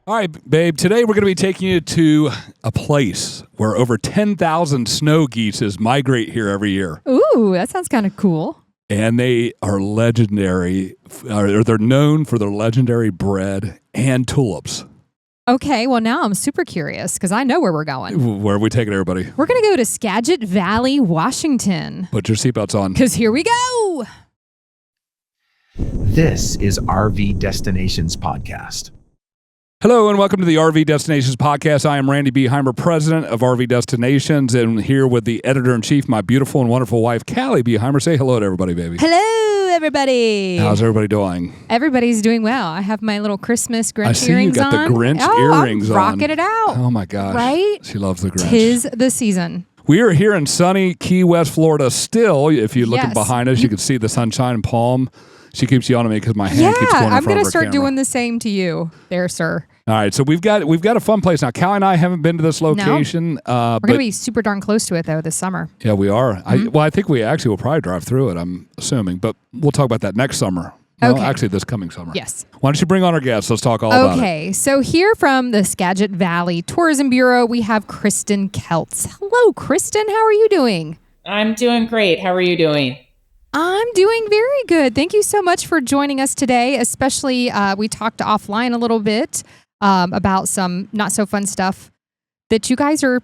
All right, babe, today we're going to be taking you to a place where over 10,000 snow geese migrate here every year. Ooh, that sounds kind of cool. And they are legendary, or they're known for their legendary bread and tulips. Okay, well, now I'm super curious because I know where we're going. Where are we taking everybody? We're going to go to Skagit Valley, Washington. Put your seatbelts on. Because here we go. This is RV Destinations Podcast. Hello and welcome to the RV Destinations Podcast. I am Randy Beheimer, president of RV Destinations, and here with the editor-in-chief, my beautiful and wonderful wife, Caly Beheimer. Say hello to everybody, baby. Hello, everybody. How's everybody doing? Everybody's doing well. I have my little Christmas Grinch I earrings on. see you got the Grinch earrings I'm rocking it out. Oh, my gosh. Right? She loves the Grinch. 'Tis the season. We are here in sunny Key West, Florida still. If you're looking Yes. behind us, you can see the sunshine and palm. She keeps yelling at me because my hand keeps going in I'm front of her start camera. doing the same to you there, sir. All right, so we've got a fun place now. Caly and I haven't been to this location. We're going to be super darn close to it, though, this summer. Yeah, we are. I think we actually will probably drive through it, I'm assuming. But we'll talk about that next summer. Well, Okay. actually, this coming summer. Yes. Why don't you bring on our guests? Let's talk all about it. Okay, so here from the Skagit Valley Tourism Bureau, we have Kristen Keltz. Hello, Kristen. How are you doing? I'm doing great. How are you doing? I'm doing very good. Thank you so much for joining us today. Especially, we talked offline a little bit about some not so fun stuff that you guys are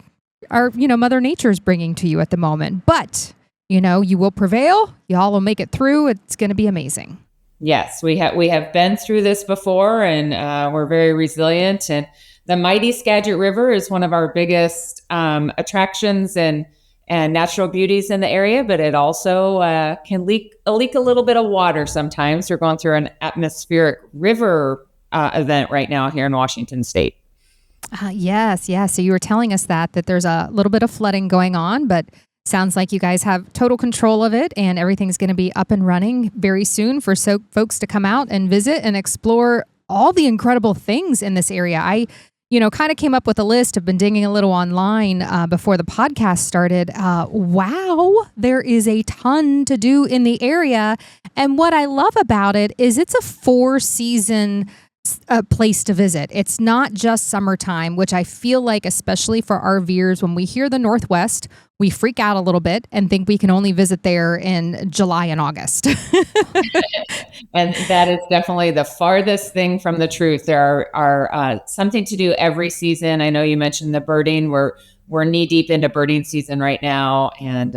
Mother Nature's bringing to you at the moment. But you will prevail. Y'all will make it through. It's going to be amazing. Yes, we have been through this before, and we're very resilient. And the mighty Skagit River is one of our biggest attractions and natural beauties in the area, but it also can leak a little bit of water sometimes. We're going through an atmospheric river event right now here in Washington State. Yes. So you were telling us that there's a little bit of flooding going on, but sounds like you guys have total control of it, and everything's going to be up and running very soon for folks to come out and visit and explore all the incredible things in this area. I kind of came up with a list. I've been digging a little online before the podcast started. Wow, there is a ton to do in the area. And what I love about it is it's a 4-season place to visit. It's not just summertime, which I feel like, especially for RVers, when we hear the Northwest, we freak out a little bit and think we can only visit there in July and August. And that is definitely the farthest thing from the truth. There are something to do every season. I know you mentioned the birding. We're knee deep into birding season right now. And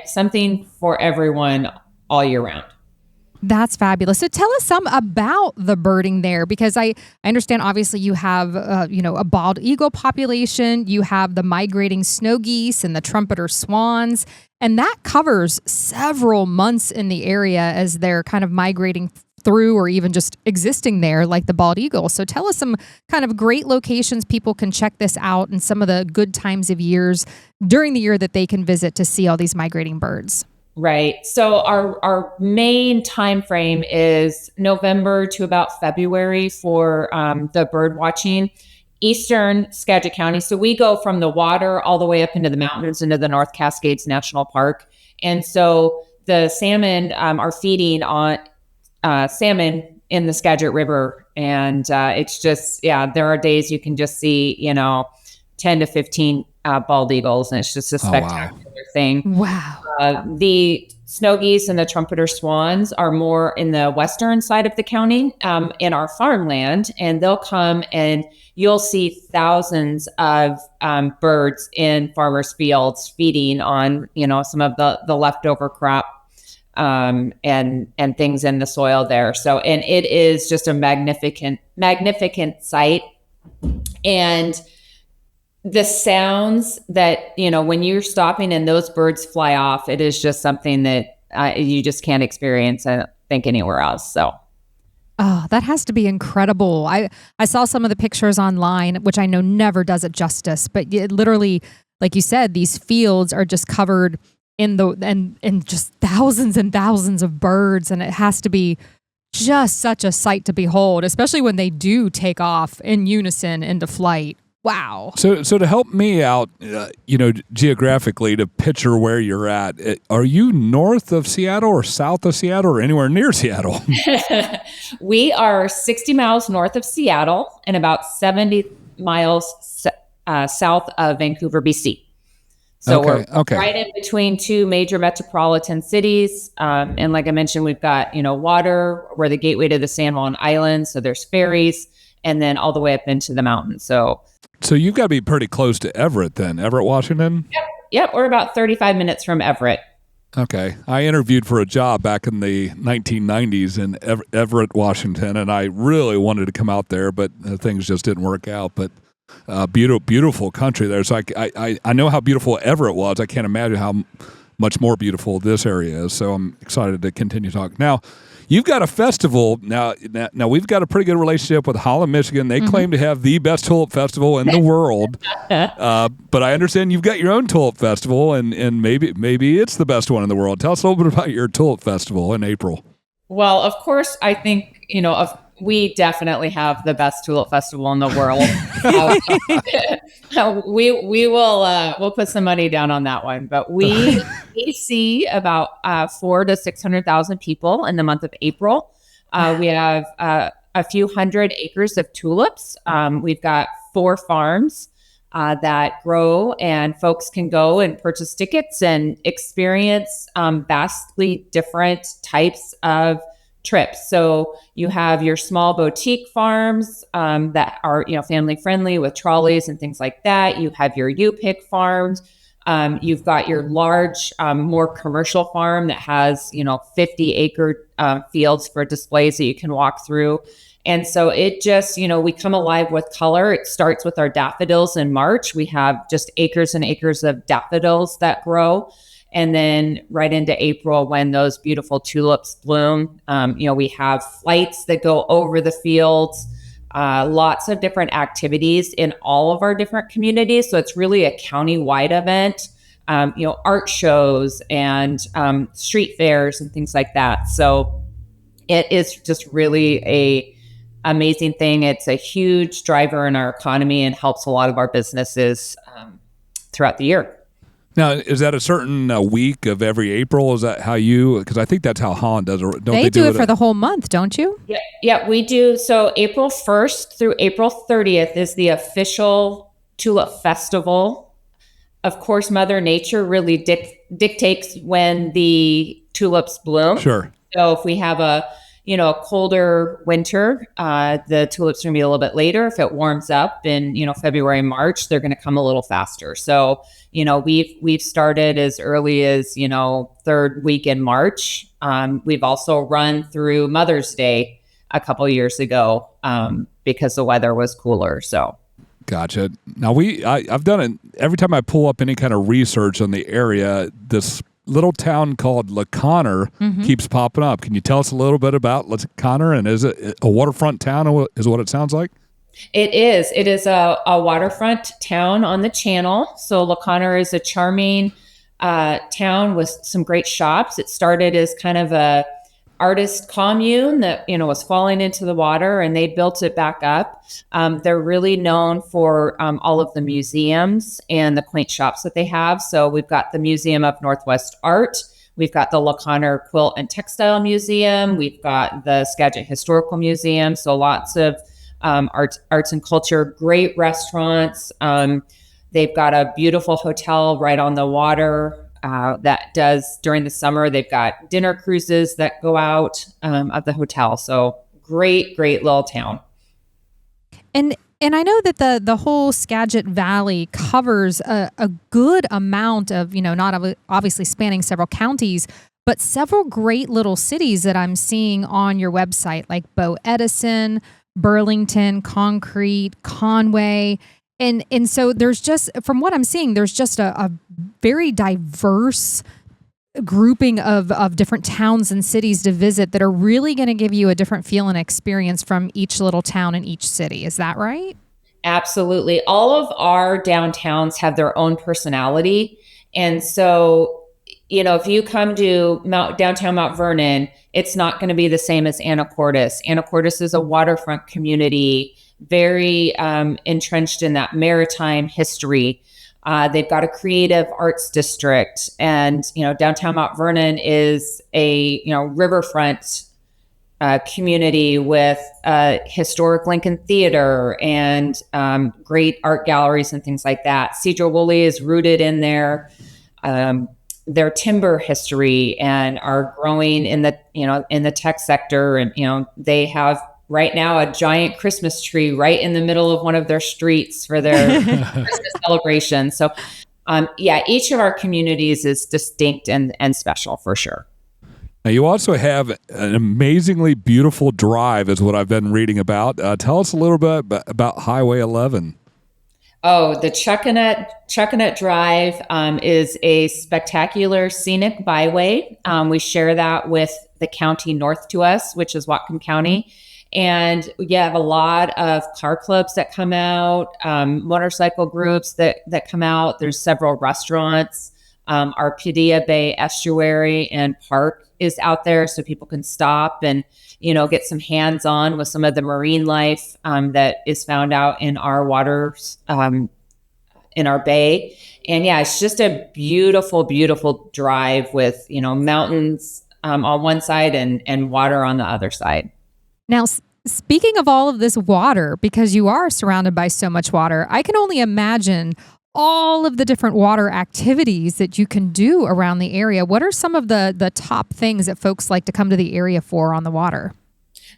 something for everyone all year round. That's fabulous. So tell us some about the birding there, because I understand obviously you have, a bald eagle population, you have the migrating snow geese and the trumpeter swans, and that covers several months in the area as they're kind of migrating through or even just existing there like the bald eagle. So tell us some kind of great locations people can check this out and some of the good times of years during the year that they can visit to see all these migrating birds. Right. So our main time frame is November to about February for the bird watching, eastern Skagit County. So we go from the water all the way up into the mountains, into the North Cascades National Park. And so the salmon are feeding on salmon in the Skagit River. And it's just, there are days you can just see, 10 to 15 bald eagles, and it's just a spectacular thing. Wow. The snow geese and the trumpeter swans are more in the western side of the county, in our farmland, and they'll come and you'll see thousands of birds in farmers' fields feeding on, some of the leftover crop and things in the soil there. So, and it is just a magnificent sight. And the sounds that, when you're stopping and those birds fly off, it is just something that you just can't experience, I don't think, anywhere else. So. Oh, that has to be incredible. I saw some of the pictures online, which I know never does it justice, but it literally, like you said, these fields are just covered in just thousands and thousands of birds. And it has to be just such a sight to behold, especially when they do take off in unison into flight. Wow. So to help me out, geographically to picture where you're at, are you north of Seattle or south of Seattle or anywhere near Seattle? We are 60 miles north of Seattle and about 70 miles south of Vancouver, BC. So we're right in between two major metropolitan cities. And like I mentioned, we've got, water. We're the gateway to the San Juan Islands. So there's ferries and then all the way up into the mountains. So you've got to be pretty close to Everett then, Everett, Washington? Yep. We're about 35 minutes from Everett. Okay. I interviewed for a job back in the 1990s in Everett, Washington, and I really wanted to come out there, but things just didn't work out. But beautiful country there. So I know how beautiful Everett was. I can't imagine how much more beautiful this area is. So I'm excited to continue talking. Now, you've got a festival. Now we've got a pretty good relationship with Holland, Michigan. They claim to have the best tulip festival in the world. But I understand you've got your own tulip festival, and maybe it's the best one in the world. Tell us a little bit about your tulip festival in April. Well, of course, I think, we definitely have the best tulip festival in the world. We'll put some money down on that one, but we see about 400,000 to 600,000 people in the month of April. We have a few hundred acres of tulips. We've got 4 farms that grow, and folks can go and purchase tickets and experience vastly different types of trips. So you have your small boutique farms that are, family friendly with trolleys and things like that. You have your U-pick farms. You've got your large, more commercial farm that has, 50-acre fields for displays that you can walk through. And so it just, we come alive with color. It starts with our daffodils in March. We have just acres and acres of daffodils that grow. And then right into April, when those beautiful tulips bloom, we have flights that go over the fields, lots of different activities in all of our different communities. So it's really a county-wide event, art shows and street fairs and things like that. So it is just really a amazing thing. It's a huge driver in our economy and helps a lot of our businesses throughout the year. Now, is that a certain week of every April? Is that how because I think that's how Holland does it. They do it for the whole month, don't you? Yeah, we do. So April 1st through April 30th is the official Tulip Festival. Of course, Mother Nature really dictates when the tulips bloom. Sure. So if we have a colder winter, the tulips are going to be a little bit later. If it warms up in, February, March, they're going to come a little faster. So, we've started as early as, 3rd week in March. We've also run through Mother's Day a couple years ago because the weather was cooler. So. Gotcha. Now I've done it every time I pull up any kind of research on the area, this little town called LaConner keeps popping up. Can you tell us a little bit about LaConner, and is it a waterfront town, is what it sounds like? It is. It is a waterfront town on the channel. So LaConner is a charming town with some great shops. It started as kind of a artist commune that was falling into the water, and they built it back up. They're really known for all of the museums and the quaint shops that they have. So we've got the Museum of Northwest Art. We've got the LaConner Quilt and Textile Museum. We've got the Skagit Historical Museum. So lots of arts and culture, great restaurants. They've got a beautiful hotel right on the water. That does during the summer. They've got dinner cruises that go out of the hotel. So great little town. And I know that the whole Skagit Valley covers a good amount of, not obviously spanning several counties, but several great little cities that I'm seeing on your website, like Bo Edison, Burlington, Concrete, Conway. And so there's just, from what I'm seeing, there's just a very diverse grouping of different towns and cities to visit that are really going to give you a different feel and experience from each little town and each city. Is that right? Absolutely. All of our downtowns have their own personality. And so, if you come to downtown Mount Vernon, it's not going to be the same as Anacortes. Anacortes is a waterfront community. very entrenched in that maritime history. They've got a creative arts district, and downtown Mount Vernon is a riverfront community with historic Lincoln Theater and great art galleries and things like that. Cedar Woolley is rooted in their timber history and are growing in the tech sector, and they have right now a giant Christmas tree right in the middle of one of their streets for their Christmas celebration. So each of our communities is distinct and special for sure. Now, you also have an amazingly beautiful drive, is what I've been reading about. Tell us a little bit about Highway 11. Oh, the Chuckanut Drive is a spectacular scenic byway. We share that with the county north to us, which is Whatcom County. And we have a lot of car clubs that come out, motorcycle groups that come out. There's several restaurants. Our Padilla Bay Estuary and Park is out there, so people can stop and get some hands-on with some of the marine life that is found out in our waters, in our bay. And it's just a beautiful, beautiful drive with mountains on one side and water on the other side. Now, speaking of all of this water, because you are surrounded by so much water, I can only imagine all of the different water activities that you can do around the area. What are some of the top things that folks like to come to the area for on the water?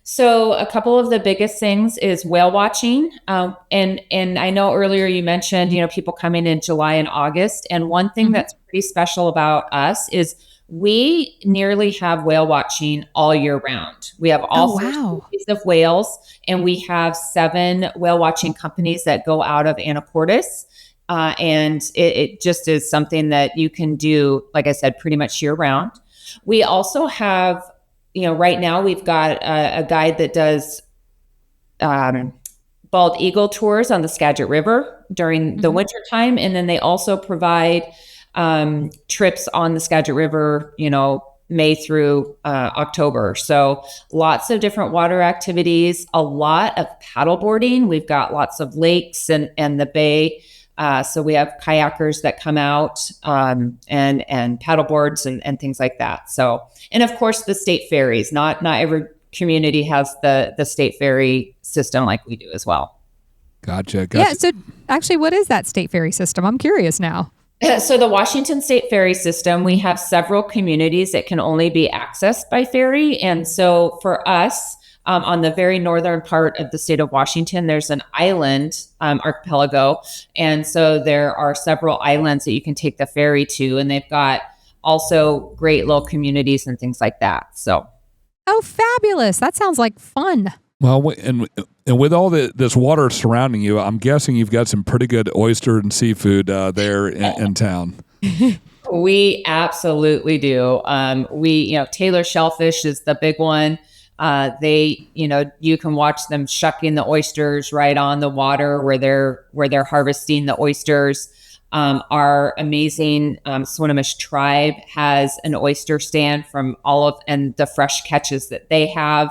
So a couple of the biggest things is whale watching. And I know earlier you mentioned, people coming in July and August. And one thing that's pretty special about us is we nearly have whale watching all year round. We have all species of whales, and we have 7 whale watching companies that go out of Anacortes. And it just is something that you can do, like I said, pretty much year round. We also have, right now we've got a guide that does bald eagle tours on the Skagit River during the winter time. And then they also provide trips on the Skagit River, May through October. So lots of different water activities, a lot of paddleboarding. We've got lots of lakes and the bay. So we have kayakers that come out and paddleboards and things like that. So, and of course the state ferries. Not every community has the state ferry system like we do as well. Gotcha. Yeah. So actually, what is that state ferry system? I'm curious now. So the Washington State Ferry System, we have several communities that can only be accessed by ferry. And so for us, on the very northern part of the state of Washington, there's an island archipelago. And so there are several islands that you can take the ferry to, and they've got also great little communities and things like that. So, oh, fabulous. That sounds like fun. Well, and with all this water surrounding you, I'm guessing you've got some pretty good oyster and seafood there in town. We absolutely do. Taylor shellfish is the big one. You can watch them shucking the oysters right on the water where they're harvesting the oysters. Our amazing Swinomish tribe has an oyster stand from and the fresh catches that they have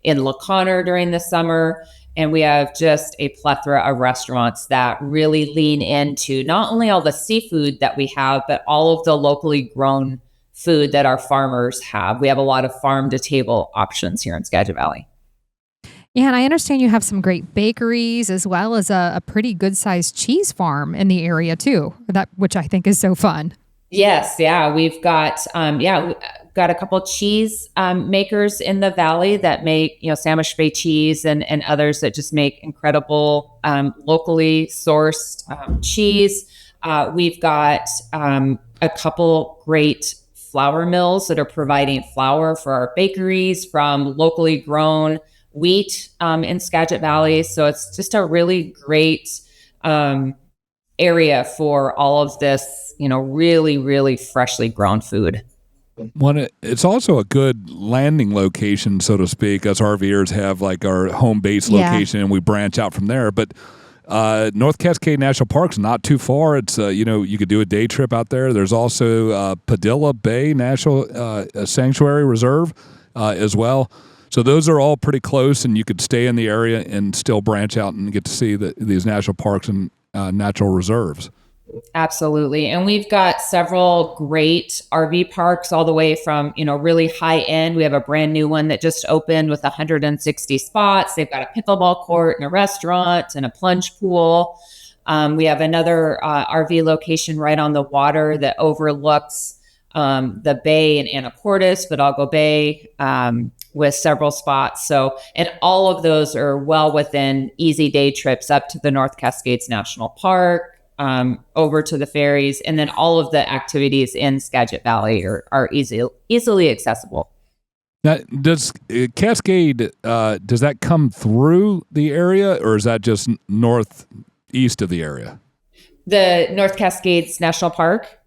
in La Conner during the summer. And we have just a plethora of restaurants that really lean into not only all the seafood that we have, but all of the locally grown food that our farmers have. We have a lot of farm to table options here in Skagit Valley. Yeah, and I understand you have some great bakeries as well as a pretty good sized cheese farm in the area too, which I think is so fun. Yes, yeah, we've got got a couple cheese makers in the valley that make Salish Bay cheese and others that just make incredible locally sourced cheese. We've got a couple great flour mills that are providing flour for our bakeries from locally grown wheat in Skagit Valley. So it's just a really great area for all of this, really, really freshly grown food. It's also a good landing location, so to speak, as RVers have like our home base location and we branch out from there. But North Cascades National Park's not too far. It's, you could do a day trip out there. There's also Padilla Bay National Sanctuary Reserve as well. So those are all pretty close, and you could stay in the area and still branch out and get to see these national parks and natural reserves. Absolutely. And we've got several great RV parks all the way from, really high end. We have a brand new one that just opened with 160 spots. They've got a pickleball court and a restaurant and a plunge pool. We have another RV location right on the water that overlooks the bay in Anacortes, Fidalgo Bay, with several spots. So, and all of those are well within easy day trips up to the North Cascades National Park, over to the ferries, and then all of the activities in Skagit Valley are easily accessible. Now, does Cascade, does that come through the area, or is that just northeast of the area? The North Cascades National Park?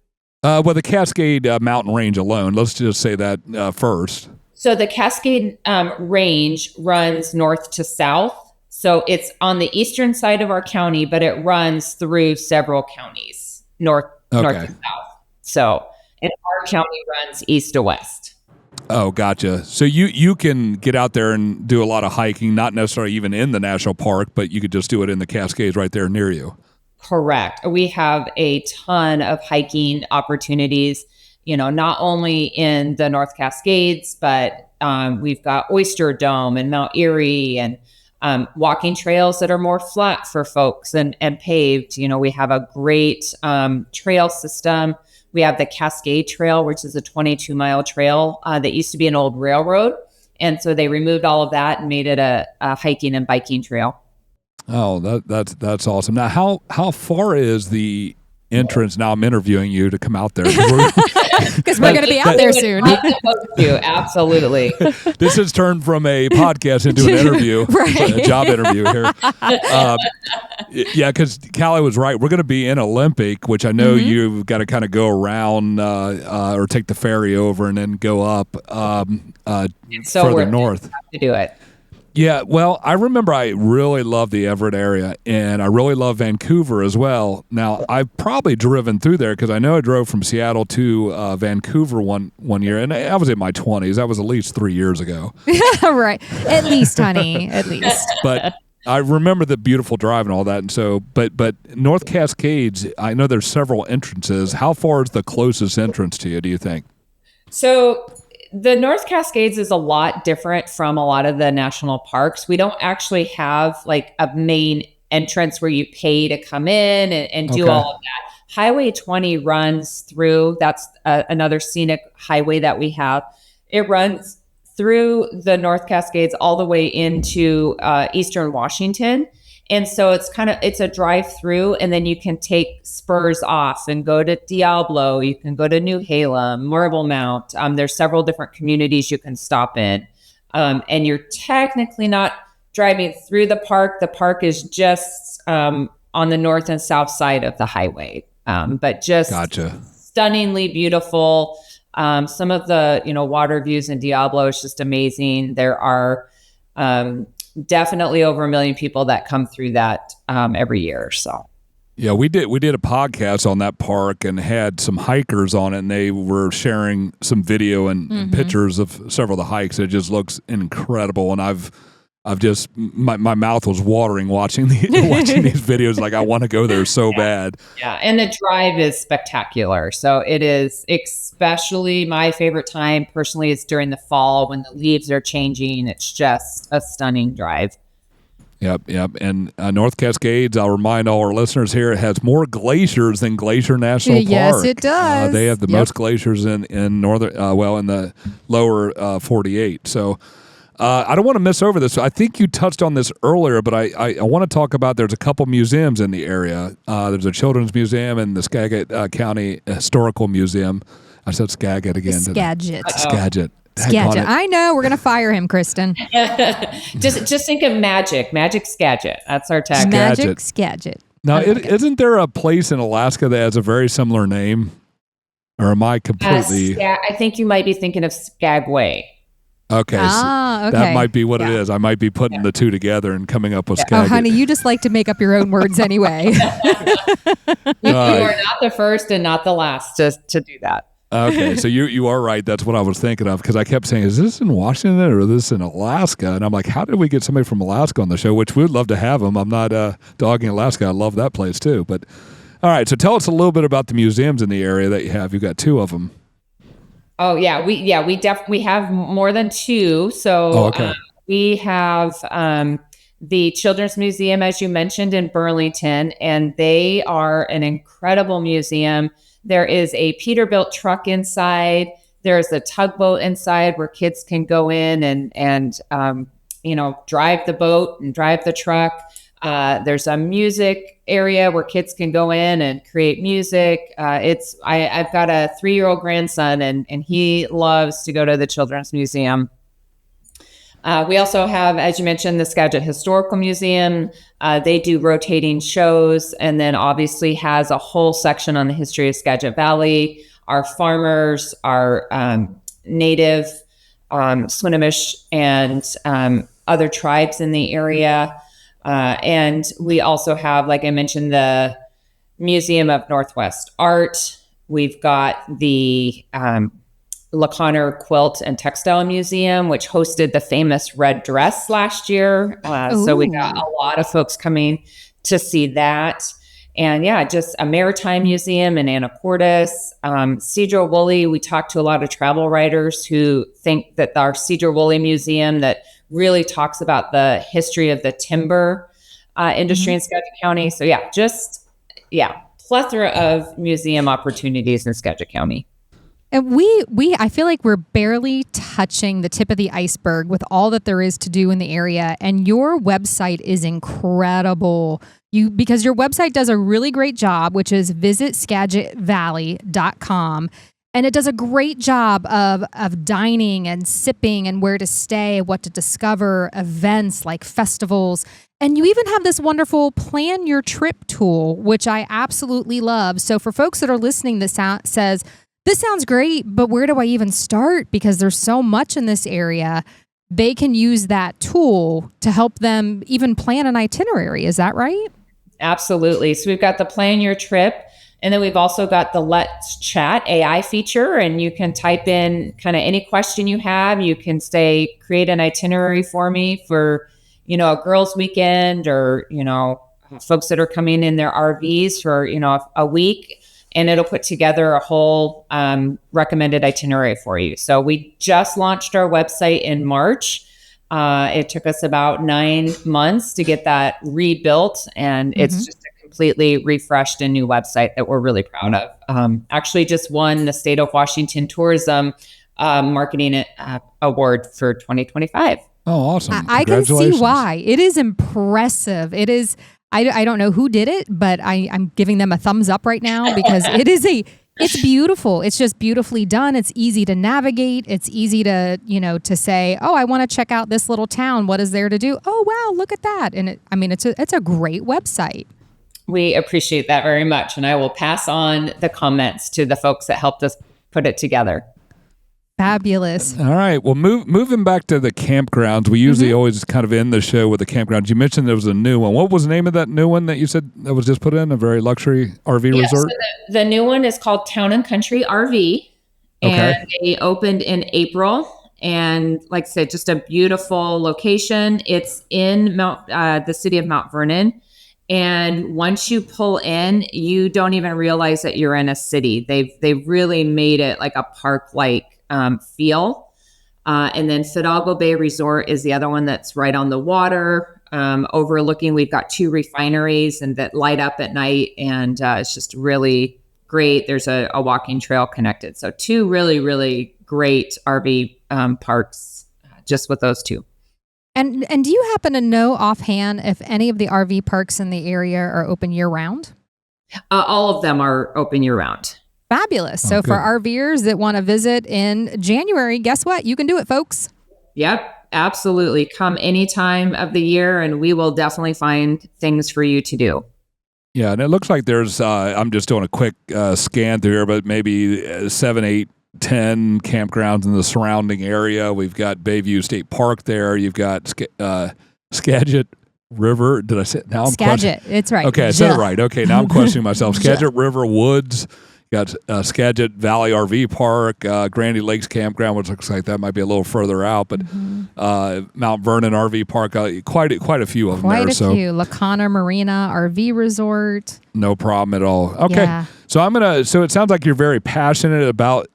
Well, the Cascade mountain range alone, let's just say that first. So the Cascade range runs north to south. So it's on the eastern side of our county, but it runs through several counties, north to south. So, and our county runs east to west. Oh, gotcha. So you can get out there and do a lot of hiking, not necessarily even in the national park, but you could just do it in the Cascades right there near you. Correct. We have a ton of hiking opportunities, not only in the North Cascades, but we've got Oyster Dome and Mount Erie and walking trails that are more flat for folks and paved. We have a great trail system. We have the Cascade Trail, which is a 22-mile trail that used to be an old railroad. And so they removed all of that and made it a hiking and biking trail. Oh, that's awesome. Now, how far is the entrance? Now I'm interviewing you to come out there because we're going to be out there soon. Absolutely. This has turned from a podcast into an interview, right. A job interview here. Yeah, because Caly was right. We're going to be in Olympic, which I know you've got to kind of go around or take the ferry over and then go up further north to do it. Yeah, well, I remember I really loved the Everett area, and I really love Vancouver as well. Now, I've probably driven through there because I know I drove from Seattle to Vancouver one year, and I was in my 20s. That was at least 3 years ago. Right. At least, honey. At least. But I remember the beautiful drive and all that. And so, but North Cascades, I know there's several entrances. How far is the closest entrance to you, do you think? So the North Cascades is a lot different from a lot of the national parks. We don't actually have like a main entrance where you pay to come in and do all of that. Highway 20 runs through. That's another scenic highway that we have. It runs through the North Cascades all the way into Eastern Washington. And so it's a drive through, and then you can take spurs off and go to Diablo. You can go to New Halem, Marble Mount. There's several different communities you can stop in. And you're technically not driving through the park. The park is just on the north and south side of the highway. But just stunningly beautiful. Some of the, water views in Diablo is just amazing. There are definitely over 1 million people that come through that every year. So, yeah, we did a podcast on that park and had some hikers on it, and they were sharing some video and pictures of several of the hikes. It just looks incredible, and I've just my mouth was watering watching these videos. Like, I want to go there so bad. Yeah, and the drive is spectacular. So it is, especially my favorite time personally is during the fall when the leaves are changing. It's just a stunning drive. Yep. And North Cascades, I'll remind all our listeners here, it has more glaciers than Glacier National Park. Yes, it does. They have the most glaciers in northern, in the lower 48. So. I don't want to miss over this. I think you touched on this earlier, but I want to talk about there's a couple museums in the area. There's a Children's Museum and the Skagit County Historical Museum. I said Skagit again. Skagit. Skagit. Skagit. I know. We're going to fire him, Kristen. just think of Magic Skagit. That's our tag. Magic Skagit. Now, isn't there a place in Alaska that has a very similar name? Or am I completely... I think you might be thinking of Skagway. Okay, so that might be what it is. I might be putting the two together and coming up with Skagit. Oh, honey, you just like to make up your own words anyway. You are not the first and not the last to do that. Okay, so you are right. That's what I was thinking of because I kept saying, is this in Washington or is this in Alaska? And I'm like, how did we get somebody from Alaska on the show? Which we would love to have them. I'm not dogging Alaska. I love that place too. But all right, so tell us a little bit about the museums in the area that you have. You've got 2 of them. Oh yeah, we definitely have more than 2. So okay. we have the Children's Museum, as you mentioned, in Burlington, and they are an incredible museum. There is a Peterbilt truck inside. There's a tugboat inside where kids can go in and drive the boat and drive the truck. There's a music area where kids can go in and create music. I've got a 3-year-old grandson, and he loves to go to the Children's Museum. We also have, as you mentioned, the Skagit Historical Museum. They do rotating shows, and then obviously has a whole section on the history of Skagit Valley, our farmers, our native Swinomish and other tribes in the area. And we also have, like I mentioned, the Museum of Northwest Art. We've got the LeConner Quilt and Textile Museum, which hosted the famous red dress last year. So we got a lot of folks coming to see that. And yeah, just a maritime museum in Anacortes. Cedro Woolley, we talked to a lot of travel writers who think that our Cedro Woolley Museum that really talks about the history of the timber industry in Skagit County. So plethora of museum opportunities in Skagit County. And I feel like we're barely touching the tip of the iceberg with all that there is to do in the area. And your website is incredible. Because your website does a really great job, which is visitskagitvalley.com. And it does a great job of dining and sipping and where to stay, what to discover, events like festivals. And you even have this wonderful plan your trip tool, which I absolutely love. So for folks that are listening that says, this sounds great, but where do I even start? Because there's so much in this area. They can use that tool to help them even plan an itinerary. Is that right? Absolutely. So we've got the plan your trip, and then we've also got the Let's Chat AI feature, and you can type in kind of any question you have. You can create an itinerary for me for, a girls' weekend or, folks that are coming in their RVs for, a week. And it'll put together a whole recommended itinerary for you. So we just launched our website in March. It took us about 9 months to get that rebuilt, and it's just a completely refreshed and new website that we're really proud of. Actually just won the State of Washington Tourism Marketing Award for 2025. Oh, awesome. I can see why. It is impressive. It is... I don't know who did it, but I'm giving them a thumbs up right now because it's beautiful. It's just beautifully done. It's easy to navigate. It's easy to, to say, oh, I want to check out this little town. What is there to do? Oh, wow, look at that. And it's a great website. We appreciate that very much. And I will pass on the comments to the folks that helped us put it together. Fabulous. All right. Well, moving back to the campgrounds, we usually always kind of end the show with the campgrounds. You mentioned there was a new one. What was the name of that new one that you said that was just put in, a very luxury RV resort? So the new one is called Town and Country RV. And they opened in April. And like I said, just a beautiful location. It's in the city of Mount Vernon. And once you pull in, you don't even realize that you're in a city. They've really made it like a park-like feel. And then Fidalgo Bay Resort is the other one that's right on the water, overlooking. We've got 2 refineries and that light up at night, and it's just really great. There's a walking trail connected. So 2 really, really great RV parks just with those 2. And do you happen to know offhand if any of the RV parks in the area are open year round? All of them are open year round. Fabulous. So for RVers that want to visit in January, guess what? You can do it, folks. Yep, absolutely. Come any time of the year, and we will definitely find things for you to do. Yeah, and it looks like there's, I'm just doing a quick scan through here, but maybe 7, 8, 10 campgrounds in the surrounding area. We've got Bayview State Park there. You've got Skagit River. Did I say it? Now I'm Skagit. It's right. Okay, I said it right. Okay, now I'm questioning myself. Skagit River Woods. Got Skagit Valley RV Park, Grandy Lakes Campground, which looks like that might be a little further out, but Mount Vernon RV Park, quite a few of them there. Quite a few. Lacana Marina RV Resort. No problem at all. Okay. Yeah. So it sounds like you're very passionate about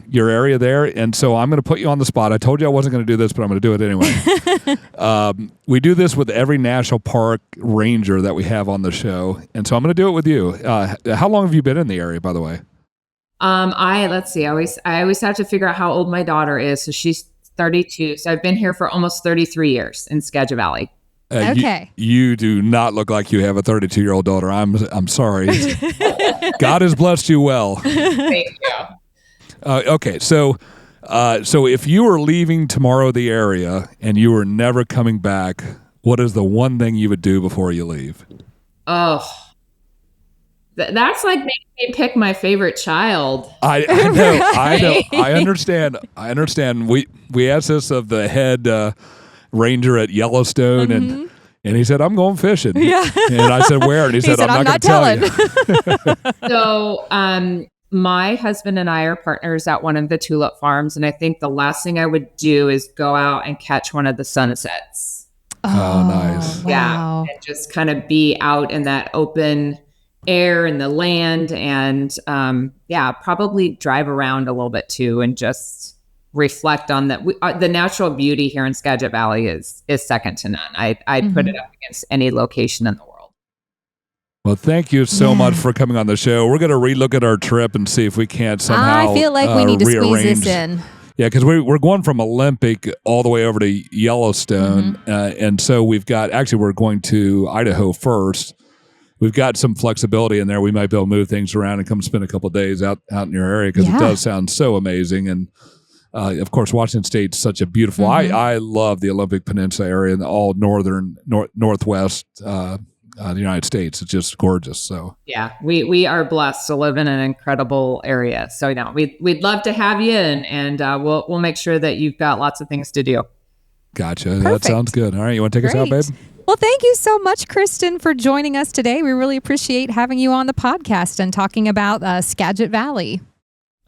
your area there, and so I'm gonna put you on the spot. I told you I wasn't gonna do this, but I'm gonna do it anyway. We do this with every national park ranger that we have on the show, and so I'm gonna do it with you. How long have you been in the area, by the way? Let's see. I always have to figure out how old my daughter is. So she's 32. So I've been here for almost 33 years in Skagit Valley. Okay. You do not look like you have a 32-year-old daughter. I'm sorry. God has blessed you well. Thank you. Okay, so if you were leaving tomorrow the area and you were never coming back, what is the one thing you would do before you leave? Oh, that's like making me pick my favorite child. I know. I understand. We asked this of the head ranger at Yellowstone, and he said, "I'm going fishing." Yeah. And I said, "Where?" And he said, "I'm not going to tell you." So, my husband and I are partners at one of the tulip farms, and I think the last thing I would do is go out and catch one of the sunsets. Oh, nice. Wow. Yeah, and just kind of be out in that open air and the land, and probably drive around a little bit too, and just reflect on that. The natural beauty here in Skagit Valley is second to none. I'd put it up against any location in the world. Well, thank you so much for coming on the show. We're going to relook at our trip and see if we can't somehow I feel like we need to squeeze this in. Yeah, because we're going from Olympic all the way over to Yellowstone, and so we're going to Idaho first. We've got some flexibility in there. We might be able to move things around and come spend a couple of days out in your area, because it does sound so amazing. And of course, Washington State's such a beautiful. I love the Olympic Peninsula area and all northwest the United States. It's just gorgeous. So yeah, we are blessed to live in an incredible area. So we'd love to have you, and we'll make sure that you've got lots of things to do. Gotcha. Perfect. That sounds good. All right, you want to take us out, babe? Well, thank you so much, Kristen, for joining us today. We really appreciate having you on the podcast and talking about Skagit Valley.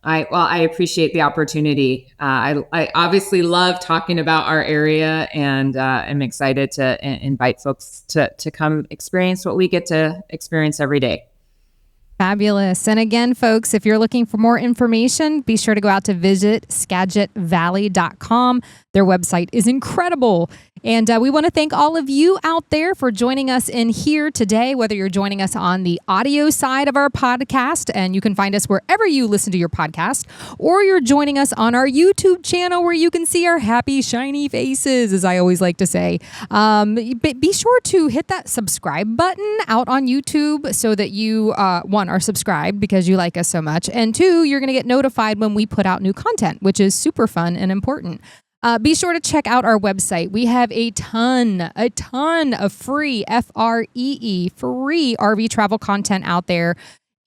I appreciate the opportunity. I obviously love talking about our area, and I'm excited to invite folks to come experience what we get to experience every day. Fabulous. And again, folks, if you're looking for more information, be sure to go out to visit SkagitValley.com. Their website is incredible. And we want to thank all of you out there for joining us in here today, whether you're joining us on the audio side of our podcast, and you can find us wherever you listen to your podcast, or you're joining us on our YouTube channel where you can see our happy, shiny faces, as I always like to say. Be sure to hit that subscribe button out on YouTube so that you, one, are subscribed because you like us so much, and two, you're going to get notified when we put out new content, which is super fun and important. Be sure to check out our website. We have a ton of free, free RV travel content out there.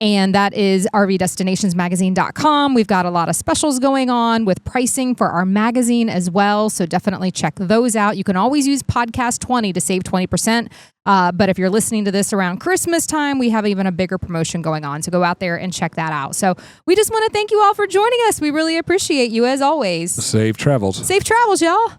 And that is rvdestinationsmagazine.com. We've got a lot of specials going on with pricing for our magazine as well. So definitely check those out. You can always use podcast 20 to save 20%. But if you're listening to this around Christmas time, we have even a bigger promotion going on. So go out there and check that out. So we just want to thank you all for joining us. We really appreciate you as always. Safe travels. Safe travels, y'all.